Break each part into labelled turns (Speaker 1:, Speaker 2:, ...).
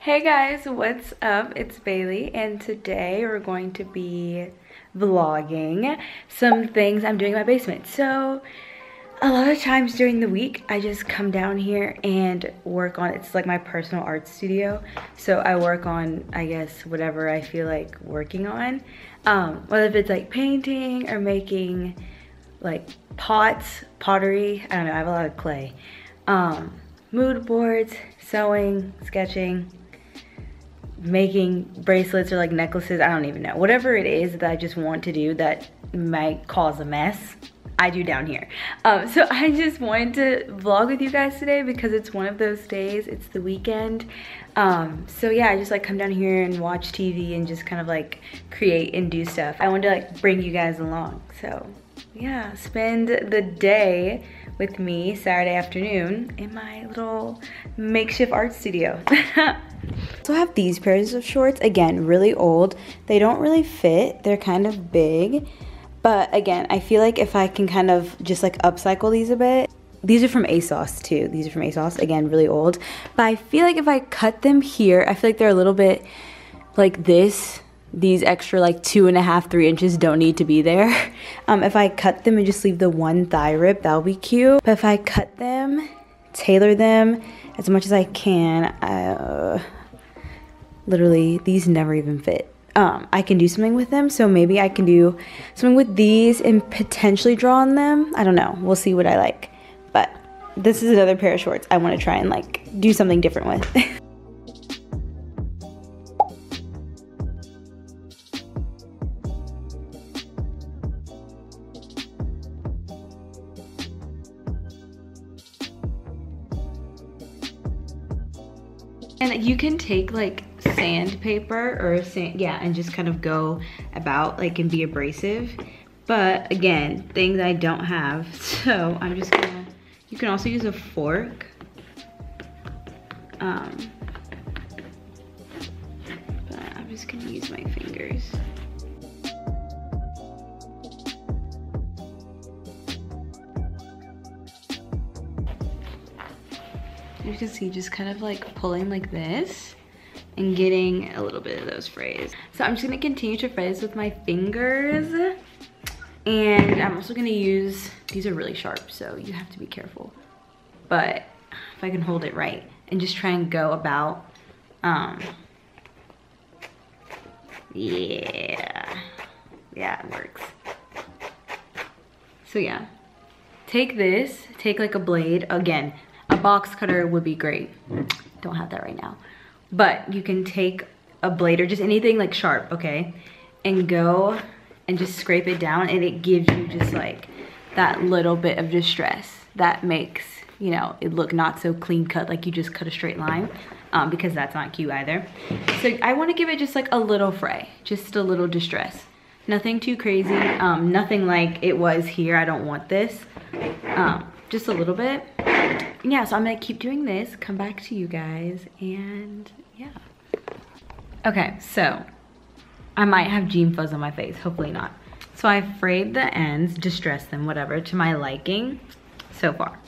Speaker 1: Hey guys, what's up? It's Bailey, and today we're going to be vlogging some things I'm doing in my basement. So a lot of times during the week I just come down here and work on, it's like my personal art studio, so I work on, I guess, whatever I feel like working on, whether if it's like painting or making like pottery. I don't know, I have a lot of clay, mood boards, sewing, sketching, making bracelets or like necklaces. I don't even know, whatever it is that I just want to do that might cause a mess, I do down here. So I just wanted to vlog with you guys today because it's one of those days, it's the weekend. So yeah, I just like come down here and watch TV and just kind of like create and do stuff. I wanted to like bring you guys along. So yeah, spend the day with me Saturday afternoon in my little makeshift art studio. So I have these pairs of shorts, again, really old. They don't really fit, they're kind of big. But again, I feel like if I can kind of just like upcycle these a bit. These are from ASOS too. These are from ASOS, again, really old. But I feel like if I cut them here, I feel like they're a little bit like this. These extra like 2.5, 3 inches don't need to be there. If I cut them and just leave the one thigh rib, that'll be cute. But if I cut them, tailor them as much as I can, literally, these never even fit. I can do something with them, so maybe I can do something with these and potentially draw on them. I don't know, we'll see what I like. But this is another pair of shorts I want to try and like do something different with. And you can take like sandpaper or sand, yeah, and just kind of go about like and be abrasive. But again, things I don't have, so I'm just gonna, you can also use a fork. But I'm just gonna use my fingers. You can see just kind of like pulling like this and getting a little bit of those frays. So I'm just gonna continue to frays with my fingers. And I'm also gonna use, these are really sharp, so you have to be careful. But if I can hold it right and just try and go about, yeah, it works. So yeah, take this, take like a blade, again, a box cutter would be great. Don't have that right now. But you can take a blade or just anything like sharp, okay? And go and just scrape it down, and it gives you just like that little bit of distress that makes, you know, it look not so clean cut, like you just cut a straight line, because that's not cute either. So I wanna give it just like a little fray, just a little distress. Nothing too crazy, nothing like it was here, I don't want this. Just a little bit. Yeah, so I'm gonna keep doing this, come back to you guys, and yeah. Okay, so I might have gene fuzz on my face, hopefully not. So I frayed the ends, distressed them, whatever, to my liking. So far.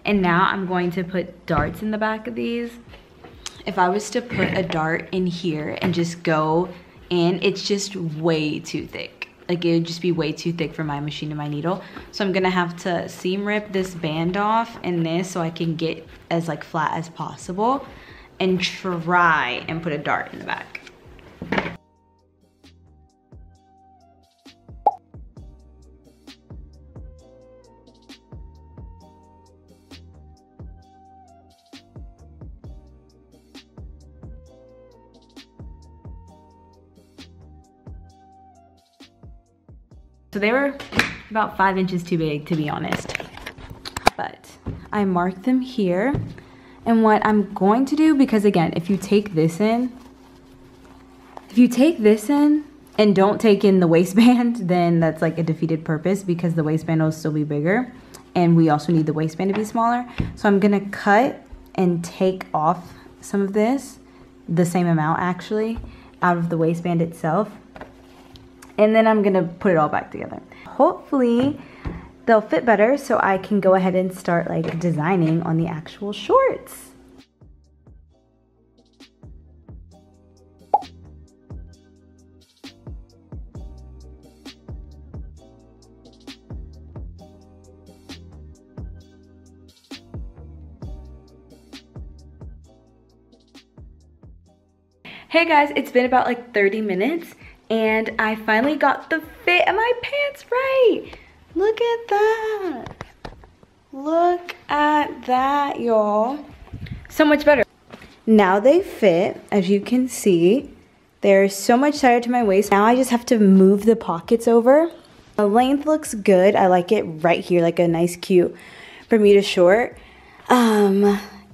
Speaker 1: And now I'm going to put darts in the back of these. If I was to put a dart in here and just go in, it's just way too thick. Like, it would just be way too thick for my machine and my needle. So I'm gonna have to seam rip this band off and this so I can get as like flat as possible and try and put a dart in the back. So they were about 5 inches too big, to be honest. But I marked them here. And what I'm going to do, because again, if you take this in and don't take in the waistband, then that's like a defeated purpose, because the waistband will still be bigger. And we also need the waistband to be smaller. So I'm gonna cut and take off some of this, the same amount actually, out of the waistband itself. And then I'm gonna put it all back together. Hopefully they'll fit better so I can go ahead and start like designing on the actual shorts. Hey guys, it's been about like 30 minutes and I finally got the fit of my pants right. Look at that. Look at that, y'all. So much better. Now they fit, as you can see. They're so much tighter to my waist. Now I just have to move the pockets over. The length looks good. I like it right here, like a nice cute Bermuda short.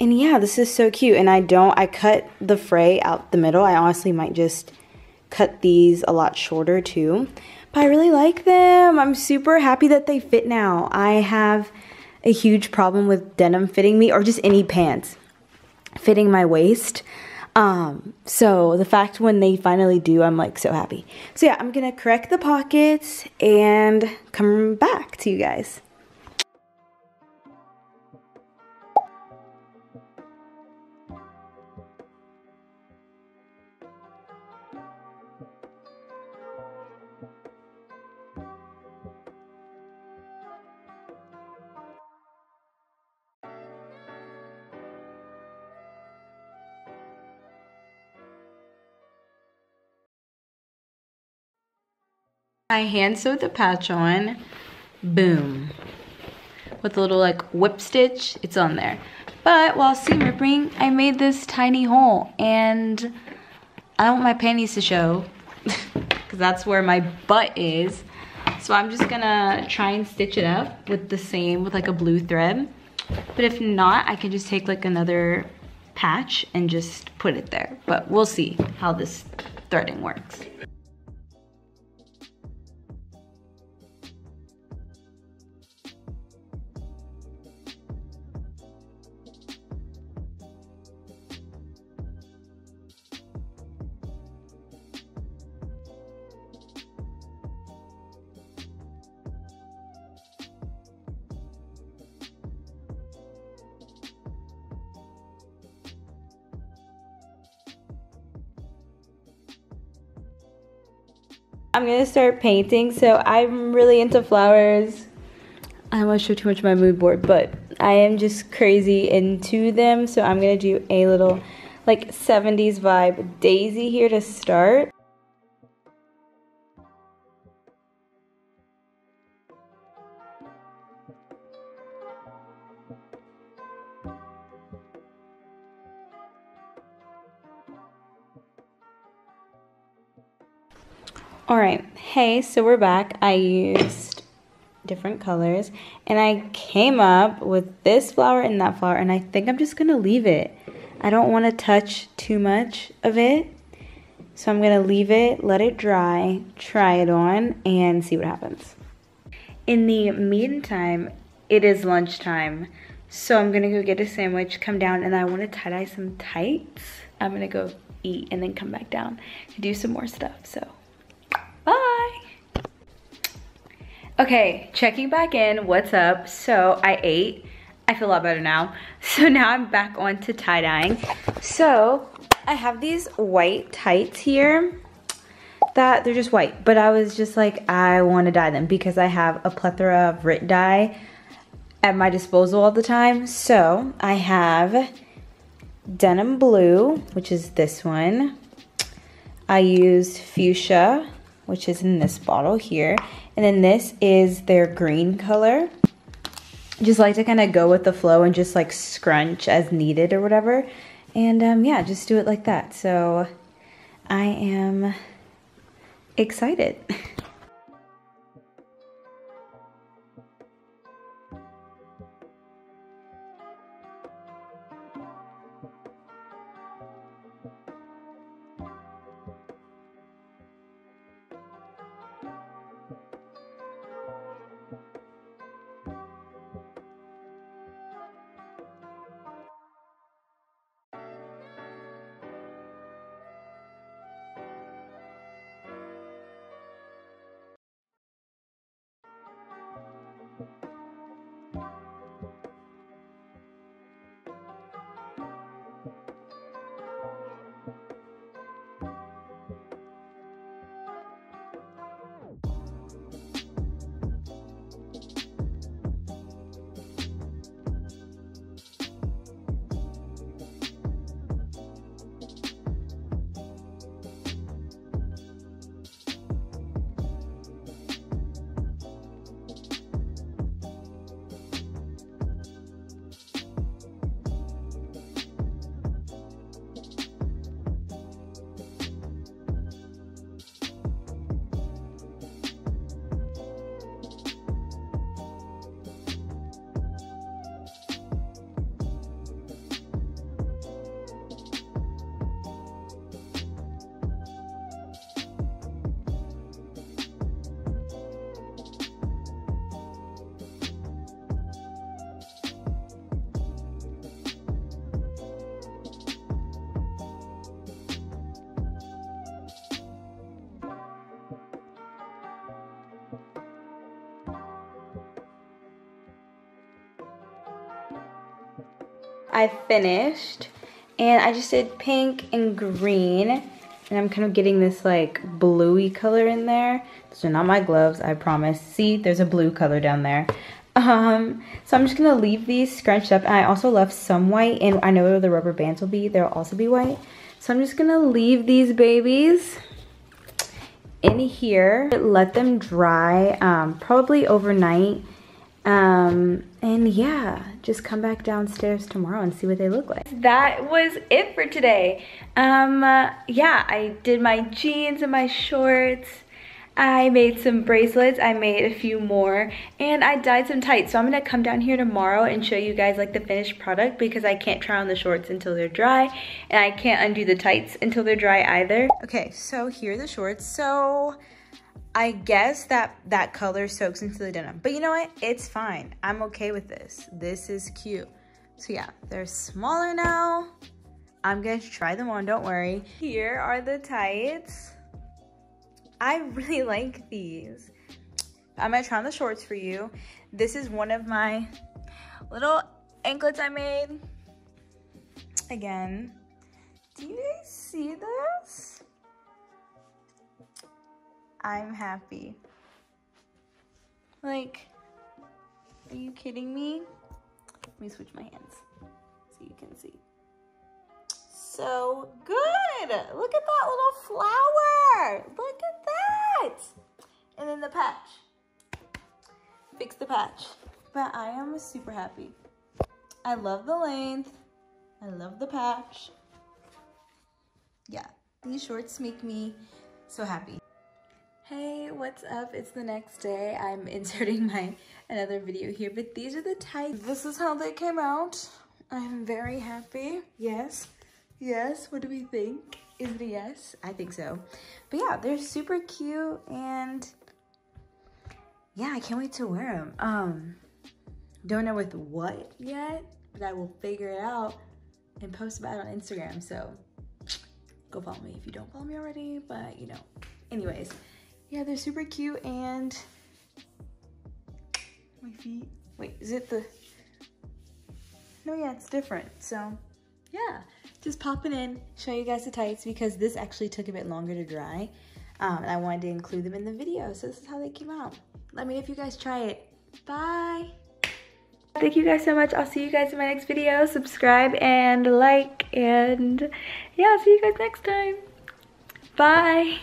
Speaker 1: And yeah, this is so cute. And I cut the fray out the middle. I honestly might just cut these a lot shorter too. But I really like them. I'm super happy that they fit now. I have a huge problem with denim fitting me, or just any pants fitting my waist. So the fact when they finally do, I'm like so happy. So yeah, I'm gonna correct the pockets and come back to you guys. I hand sewed the patch on, boom. With a little like whip stitch, it's on there. But while seam ripping, I made this tiny hole and I don't want my panties to show because that's where my butt is. So I'm just gonna try and stitch it up with like a blue thread. But if not, I can just take like another patch and just put it there. But we'll see how this threading works. I'm gonna start painting. So I'm really into flowers. I don't want to show too much of my mood board, but I am just crazy into them. So I'm gonna do a little like 70s vibe daisy here to start. Alright, hey, so we're back. I used different colors and I came up with this flower and that flower, and I think I'm just gonna leave it. I don't want to touch too much of it, so I'm gonna leave it, let it dry, try it on, and see what happens. In the meantime, it is lunchtime, so I'm gonna go get a sandwich, come down, and I want to tie-dye some tights. I'm gonna go eat and then come back down and do some more stuff, so bye. Okay, checking back in, what's up? So I ate, I feel a lot better now. So now I'm back on to tie-dyeing. So I have these white tights here that they're just white, but I was just like, I want to dye them because I have a plethora of Rit dye at my disposal all the time. So I have denim blue, which is this one. I used fuchsia, which is in this bottle here. And then this is their green color. Just like to kind of go with the flow and just like scrunch as needed or whatever. And yeah, just do it like that. So I am excited. I finished, and I just did pink and green, and I'm kind of getting this like bluey color in there. Those are not my gloves, I promise. See, there's a blue color down there. So I'm just gonna leave these scrunched up, and I also left some white, and I know where the rubber bands will be. They'll also be white. So I'm just gonna leave these babies in here, let them dry, probably overnight. And yeah, just come back downstairs tomorrow and see what they look like. That was it for today. Yeah, I did my jeans and my shorts. I made some bracelets, I made a few more, and I dyed some tights. So I'm gonna come down here tomorrow and show you guys like the finished product, because I can't try on the shorts until they're dry, and I can't undo the tights until they're dry either. Okay, so here are the shorts. So I guess that color soaks into the denim, but you know what? It's fine. I'm okay with this. This is cute. So yeah, they're smaller now. I'm gonna try them on, don't worry. Here are the tights. I really like these. I'm gonna try on the shorts for you. This is one of my little anklets I made. Again, do you guys see this? I'm happy. Like, are you kidding me? Let me switch my hands so you can see. So good. Look at that little flower. Look at that. And then the patch. Fix the patch. But I am super happy. I love the length. I love the patch. Yeah, these shorts make me so happy. Hey, what's up? It's the next day. I'm inserting another video here, but these are the tights. This is how they came out. I'm very happy. Yes. Yes, what do we think? Is it a yes? I think so. But yeah, they're super cute, and yeah, I can't wait to wear them. Don't know with what yet, but I will figure it out and post about it on Instagram. So go follow me if you don't follow me already, but you know. Anyways, yeah, they're super cute, and my feet. Wait, is it the? No, yeah, it's different. So yeah, just popping in, show you guys the tights, because this actually took a bit longer to dry. And I wanted to include them in the video, so this is how they came out. Let me know if you guys try it. Bye. Thank you guys so much. I'll see you guys in my next video. Subscribe and like, and yeah, I'll see you guys next time. Bye.